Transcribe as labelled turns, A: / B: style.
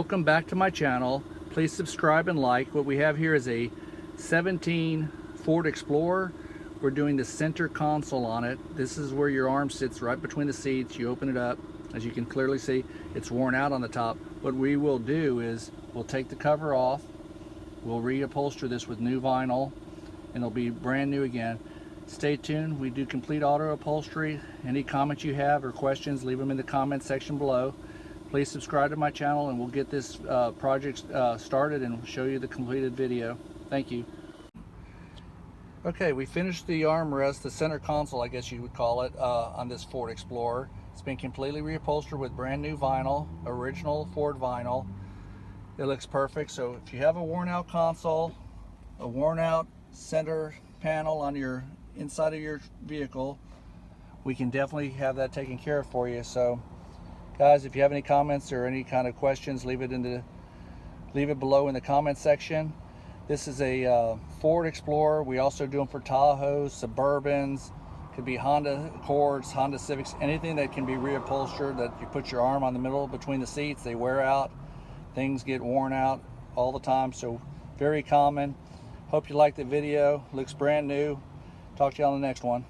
A: Welcome back to my channel. Please subscribe and like. What we have here is a 17 Ford Explorer. We're doing the center console on it. This is where your arm sits, right between the seats. You open it up. As you can clearly see, it's worn out on the top. What we will do is we'll take the cover off. We'll reupholster this with new vinyl and it'll be brand new again. Stay tuned. We do complete auto upholstery. Any comments you have or questions, leave them in the comment section below. Please subscribe to my channel and we'll get this project started and show you the completed video. Thank you. Okay, we finished the armrest, the center console I guess you would call it, on this Ford Explorer. It's been completely reupholstered with brand new vinyl, original Ford vinyl. It looks perfect. So if you have a worn out console, a worn out center panel on your inside of your vehicle, we can definitely have that taken care of for you. So guys, if you have any comments or any kind of questions, leave it below in the comment section. This is a Ford Explorer. We also do them for Tahoes, Suburbans, could be Honda Accords, Honda Civics, anything that can be reupholstered, that you put your arm on the middle between the seats. They wear out, things get worn out all the time, so very common. Hope you liked the video. Looks brand new. Talk to you on the next one.